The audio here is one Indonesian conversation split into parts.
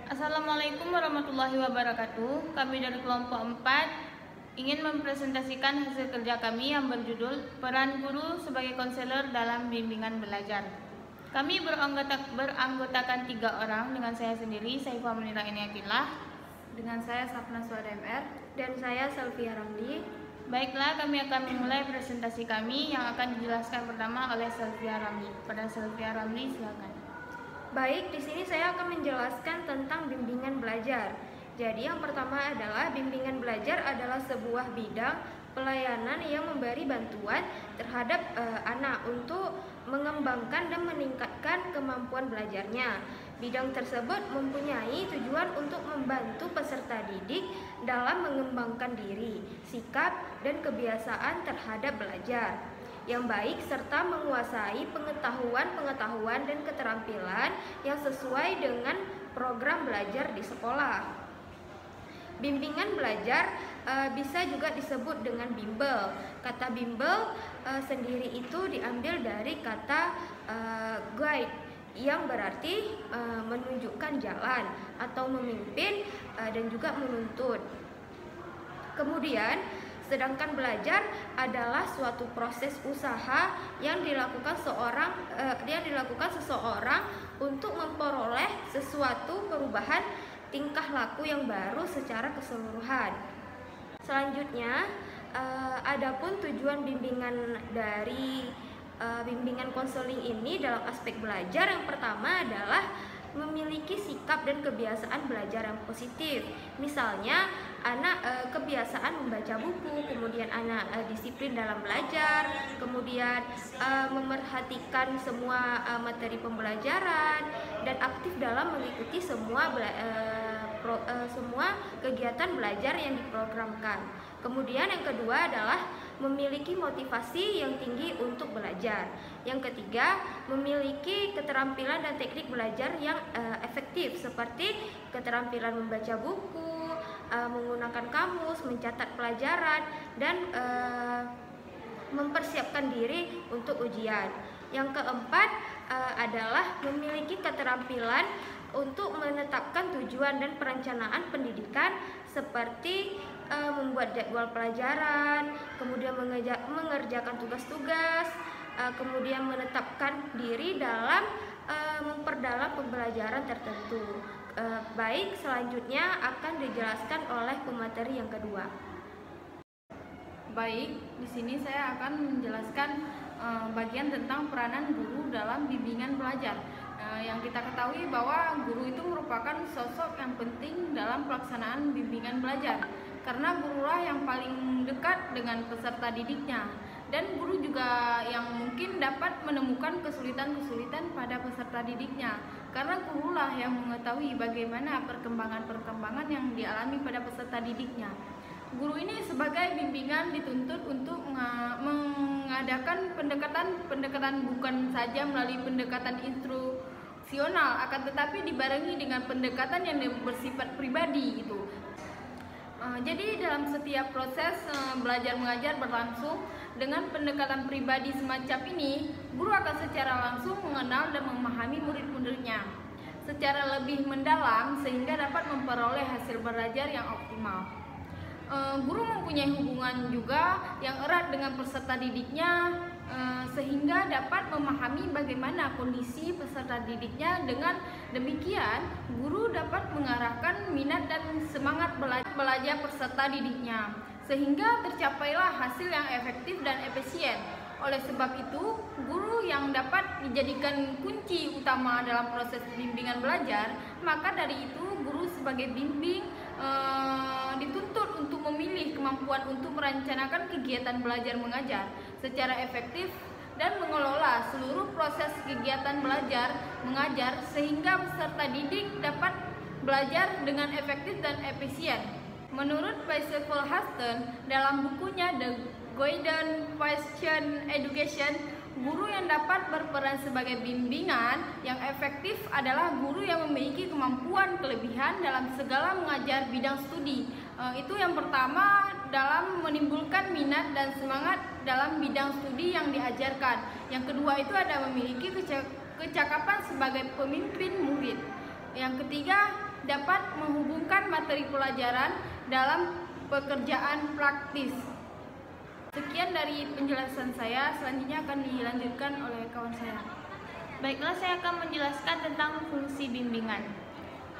Assalamualaikum warahmatullahi wabarakatuh. Kami dari kelompok 4 ingin mempresentasikan hasil kerja kami yang berjudul Peran Guru sebagai Konselor dalam Bimbingan Belajar. Kami beranggotakan 3 orang dengan saya sendiri, Saifah Munira Iniatillah, dengan saya Safna Suada MR, dan saya Selvia Ramli. Baiklah, kami akan memulai presentasi kami yang akan dijelaskan pertama oleh Selvia Ramli. Pada Selvia Ramli, silakan. Baik, di sini saya akan menjelaskan tentang bimbingan belajar. Jadi yang pertama adalah bimbingan belajar adalah sebuah bidang pelayanan yang memberi bantuan terhadap anak untuk mengembangkan dan meningkatkan kemampuan belajarnya. Bidang tersebut mempunyai tujuan untuk membantu peserta didik dalam mengembangkan diri, sikap, dan kebiasaan terhadap belajar yang baik serta menguasai pengetahuan dan keterampilan yang sesuai dengan program belajar di sekolah. Bimbingan belajar bisa juga disebut dengan bimbel. Kata bimbel sendiri itu diambil dari kata guide yang berarti menunjukkan jalan atau memimpin dan juga menuntut. Kemudian sedangkan belajar adalah suatu proses usaha yang dilakukan seseorang untuk memperoleh sesuatu perubahan tingkah laku yang baru secara keseluruhan. Selanjutnya, adapun tujuan bimbingan dari bimbingan konseling ini dalam aspek belajar, yang pertama adalah memiliki sikap dan kebiasaan belajar yang positif. Misalnya, anak kebiasaan membaca buku, kemudian anak disiplin dalam belajar, kemudian memerhatikan semua materi pembelajaran, dan aktif dalam mengikuti semua kegiatan belajar yang diprogramkan. Kemudian yang kedua adalah memiliki motivasi yang tinggi untuk belajar. Yang ketiga, memiliki keterampilan dan teknik belajar yang efektif seperti keterampilan membaca buku, menggunakan kamus, mencatat pelajaran, dan mempersiapkan diri untuk ujian. Yang keempat adalah memiliki keterampilan untuk menetapkan tujuan dan perencanaan pendidikan seperti membuat jadwal pelajaran, kemudian mengerjakan tugas-tugas, kemudian menetapkan diri dalam memperdalam pembelajaran tertentu. Baik, selanjutnya akan dijelaskan oleh pemateri yang kedua. Baik, di sini saya akan menjelaskan bagian tentang peranan guru dalam bimbingan belajar. Yang kita ketahui bahwa guru itu merupakan sosok yang penting dalam pelaksanaan bimbingan belajar, karena gurulah yang paling dekat dengan peserta didiknya, dan guru juga yang mungkin dapat menemukan kesulitan-kesulitan pada peserta didiknya, karena gurulah yang mengetahui bagaimana perkembangan-perkembangan yang dialami pada peserta didiknya. Guru ini sebagai bimbingan dituntut untuk mengadakan pendekatan bukan saja melalui pendekatan instruksional, akan tetapi dibarengi dengan pendekatan yang bersifat pribadi itu. Jadi dalam setiap proses belajar mengajar berlangsung dengan pendekatan pribadi semacam ini, guru akan secara langsung mengenal dan memahami murid-muridnya secara lebih mendalam sehingga dapat memperoleh hasil belajar yang optimal. Guru mempunyai hubungan juga yang erat dengan peserta didiknya sehingga dapat memahami bagaimana kondisi peserta didiknya. Dengan demikian, guru dapat mengarahkan minat dan semangat belajar peserta didiknya sehingga tercapailah hasil yang efektif dan efisien. Oleh sebab itu, guru yang dapat dijadikan kunci utama dalam proses bimbingan belajar, maka dari itu guru sebagai bimbing dituntut untuk memilih kemampuan untuk merencanakan kegiatan belajar mengajar secara efektif dan mengelola seluruh proses kegiatan belajar mengajar sehingga peserta didik dapat belajar dengan efektif dan efisien. Menurut Percival Huston dalam bukunya The Guidance Question Education, guru yang dapat berperan sebagai bimbingan yang efektif adalah guru yang memiliki kemampuan kelebihan dalam segala mengajar bidang studi. Itu yang pertama, dalam menimbulkan minat dan semangat dalam bidang studi yang diajarkan. Yang kedua itu ada memiliki kecakapan sebagai pemimpin murid. Yang ketiga, dapat menghubungkan materi pelajaran dalam pekerjaan praktis. Sekian dari penjelasan saya, selanjutnya akan dilanjutkan oleh kawan saya. Baiklah, saya akan menjelaskan tentang fungsi bimbingan.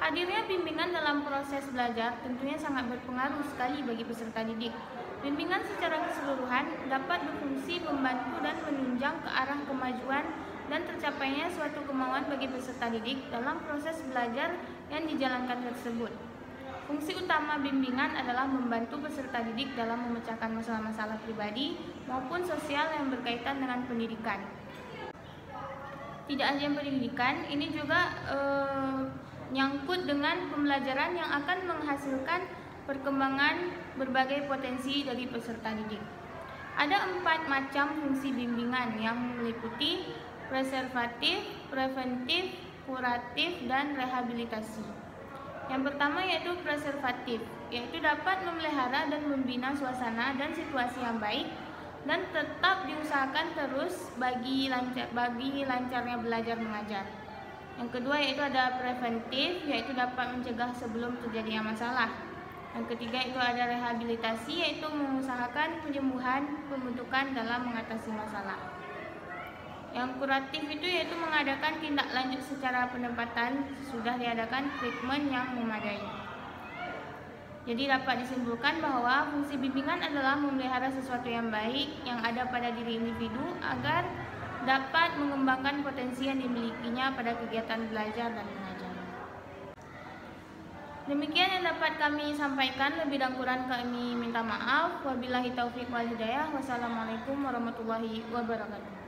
Hadirnya bimbingan dalam proses belajar tentunya sangat berpengaruh sekali bagi peserta didik. Bimbingan secara keseluruhan dapat berfungsi membantu dan menunjang ke arah kemajuan dan tercapainya suatu kemauan bagi peserta didik dalam proses belajar yang dijalankan tersebut. Fungsi utama bimbingan adalah membantu peserta didik dalam memecahkan masalah-masalah pribadi maupun sosial yang berkaitan dengan pendidikan. Tidak hanya pendidikan, ini juga nyangkut dengan pembelajaran yang akan menghasilkan perkembangan berbagai potensi dari peserta didik. Ada 4 macam fungsi bimbingan yang meliputi preservatif, preventif, kuratif, dan rehabilitasi. Yang pertama yaitu preservatif, yaitu dapat memelihara dan membina suasana dan situasi yang baik dan tetap diusahakan terus bagi lancarnya belajar mengajar. Yang kedua yaitu ada preventif, yaitu dapat mencegah sebelum terjadinya masalah. Yang ketiga itu ada rehabilitasi, yaitu mengusahakan penyembuhan pembentukan dalam mengatasi masalah. Yang kuratif itu yaitu mengadakan tindak lanjut secara penempatan sesudah diadakan treatment yang memadai. Jadi dapat disimpulkan bahwa fungsi bimbingan adalah memelihara sesuatu yang baik yang ada pada diri individu agar dapat mengembangkan potensi yang dimilikinya pada kegiatan belajar dan mengajar. Demikian yang dapat kami sampaikan, lebih dan kurang kami minta maaf. Wabillahi taufiq wal hidayah. Wassalamualaikum warahmatullahi wabarakatuh.